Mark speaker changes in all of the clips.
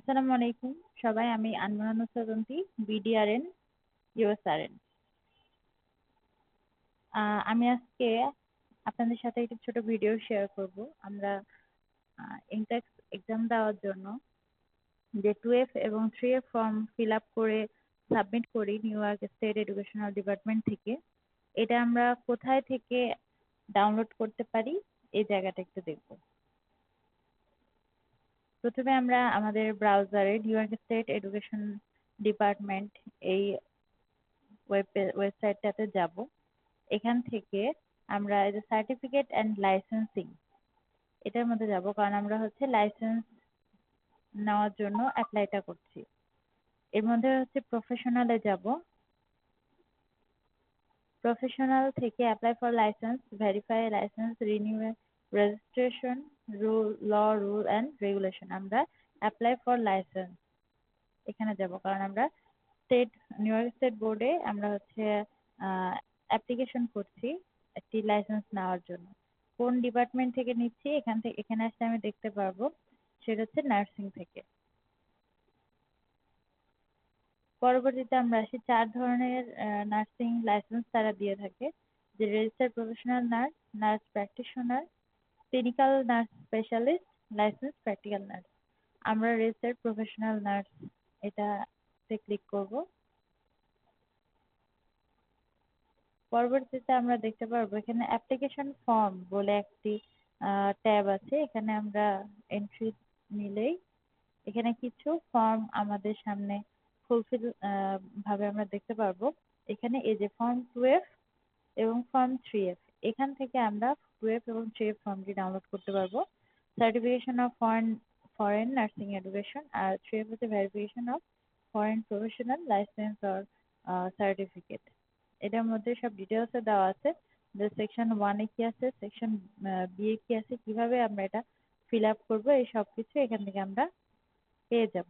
Speaker 1: আসসালামু আলাইকুম সবাই, আমি আনমনা নুসরাতন্তি, বিডিআরএন ইউএসআরএন। আমি আজকে আপনাদের সাথে একটা ছোট ভিডিও শেয়ার করব। আমরা ইনটেক্স এক্সাম দেওয়ার জন্য যে 2F এবং 3F ফর্ম ফিল আপ করে সাবমিট করি new York state educational department থেকে, এটা আমরা কোথায় থেকে ডাউনলোড করতে পারি এই জায়গাটা একটু দেখব। প্রথমে আমরা আমাদের ব্রাউজারে new York state education department এই ওয়েবসাইটটাতে যাব। এখান থেকে আমরা এই যে সার্টিফিকেট অ্যান্ড লাইসেন্সিং এটার মধ্যে যাব, কারণ আমরা হচ্ছে লাইসেন্স নেওয়ার জন্য অ্যাপ্লাইটা করছি। এর মধ্যে হচ্ছে প্রফেশনালে যাব। প্রফেশনাল থেকে apply for licence, verify licence, renew registration, rule and regulation. আমরা অ্যাপ্লাই ফর লাইসেন্স এখানে যাব, কারণ আমরা নিউ ইয়র্ক স্টেট বোর্ডে আমরা হচ্ছে অ্যাপ্লিকেশন করছি একটি লাইসেন্স নেওয়ার জন্য। কোন ডিপার্টমেন্ট থেকে নিচ্ছি এখানে আসলে আমি দেখতে পারবো, সেটা হচ্ছে নার্সিং থেকে। পরবর্তীতে আমরা আসি, 4 ধরনের নার্সিং লাইসেন্স তারা দিয়ে থাকে, যে registered professional nurse, nurse practitioner, clinical nurse specialist, licence practical nurse. আমরা রেজিস্টার্ড প্রফেশনাল নার্স এটাতে ক্লিক করব। পরবর্তীতে আমরা দেখতে পারবো এখানে অ্যাপ্লিকেশন ফর্ম বলে একটি ট্যাব আছে। এখানে আমরা এন্ট্রি নিলেই এখানে কিছু ফর্ম আমাদের সামনে ফুলফিল ভাবে আমরা দেখতে পারবো। এখানে এই যে ফর্ম 2F এবং ফর্ম 3F, এখান থেকে আমরা 2F এবং 3F ফর্মটি ডাউনলোড করতে পারবো। Certification of foreign nursing education, আর 3F হচ্ছে verification of foreign professional license or certificate. এটার মধ্যে সব ডিটেলস দেওয়া আছে, যে সেকশন 1 এ কি আছে, সেকশন বি এ কি আছে, কিভাবে আমরা এটা ফিল আপ করবো, এই সব কিছু এখান থেকে আমরা পেয়ে যাব।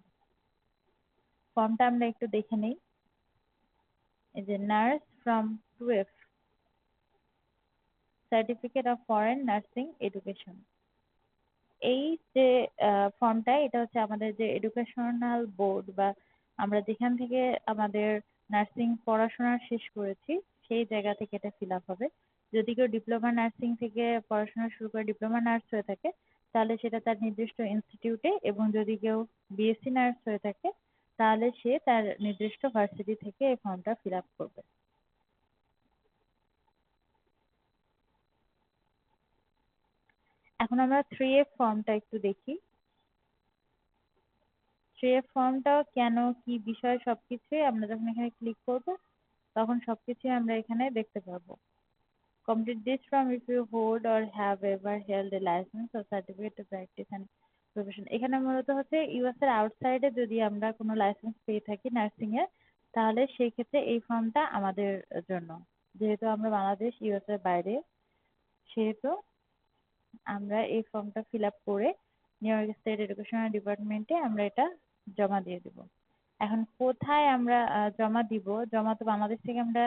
Speaker 1: ফর্মটা আমরা একটু দেখে নেই। এই যে nurse from 2F, certificate of foreign nursing education, এই যে ফর্মটা, এটা হচ্ছে আমাদের যে এডুকেশনাল বোর্ড বা আমরা যেখান থেকে আমাদের নার্সিং পড়াশোনা শেষ করেছি সেই জায়গা থেকে এটা ফিল আপ হবে। যদি কেউ ডিপ্লোমা নার্সিং থেকে পড়াশোনা শুরু করে ডিপ্লোমা নার্স হয়ে থাকে, তাহলে সেটা তার নির্দিষ্ট ইনস্টিটিউটে, এবং যদি কেউ বিএসসি নার্স হয়ে থাকে তাহলে সে তার নির্দিষ্ট ভার্সিটি থেকে এই ফর্মটা ফিল আপ করবে। এখন আমরা 3F ফর্মটা একটু দেখি। 3F ফর্মটা কেন, কি বিষয়, সবকিছুই আমরা যখন এখানে ক্লিক করব তখন সবকিছুই আমরা এখানে দেখতে পারবো। Complete this form if you hold or have ever held a license or certificate to practice and profession। এখানে মূলত হচ্ছে ইউএস এর আউটসাইডে যদি আমরা কোনো লাইসেন্স পেয়ে থাকি নার্সিং এর, তাহলে সেই ক্ষেত্রে এই ফর্মটা আমাদের জন্য। যেহেতু আমরা বাংলাদেশ ইউএস এর বাইরে, সেহেতু আমরা এই ফর্মটা ফিল আপ করে নিউ ইয়র্ক স্টেট এডুকেশনাল ডিপার্টমেন্টে আমরা এটা জমা দিয়ে দেব। এখন কোথায় আমরা জমা দিব? জমা তো বাংলাদেশ থেকে আমরা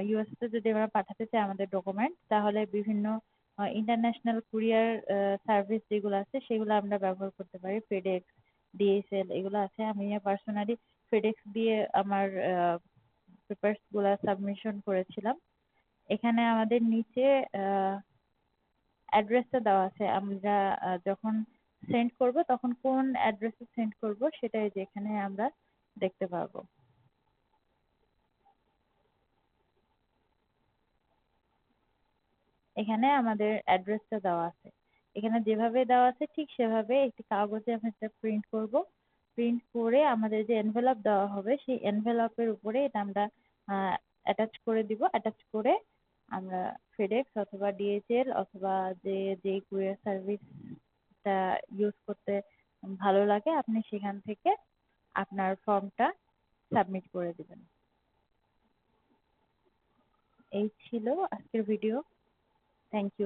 Speaker 1: ইউএস তে যদি আমরা পাঠাতে চাই আমাদের ডকুমেন্ট, তাহলে বিভিন্ন ইন্টারন্যাশনাল কুরিয়ার সার্ভিস যেগুলো আছে সেগুলো আমরা ব্যবহার করতে পারি। ফেডেক্স, ডিএসএল এগুলো আছে। আমি পার্সোনালি ফেডেক্স দিয়ে আমার পেপারস গুলা সাবমিশন করেছিলাম। এখানে আমাদের নিচে অ্যাড্রেসটা দেওয়া আছে। আমরা যখন সেন্ড করব তখন কোন অ্যাড্রেসে সেন্ড করব সেটাই যে এখানে আমরা দেখতে পারবো। এখানে আমাদের অ্যাড্রেসটা দেওয়া আছে। এখানে যেভাবে দেওয়া আছে ঠিক সেভাবে একটি কাগজে আমরা এটা প্রিন্ট করব। প্রিন্ট করে আমাদের যে এনভেলপ দেওয়া হবে সেই এনভেলপের উপরে এটা আমরা অ্যাটাচ করে দিব। অ্যাটাচ করে আমরা ফেডেক্স অথবা ডিএচএল অথবা যে কুরিয়ার সার্ভিসটা ইউজ করতে ভালো লাগে আপনি সেখান থেকে আপনার ফর্মটা সাবমিট করে দিবেন। এই ছিল আজকের ভিডিও। Thank you.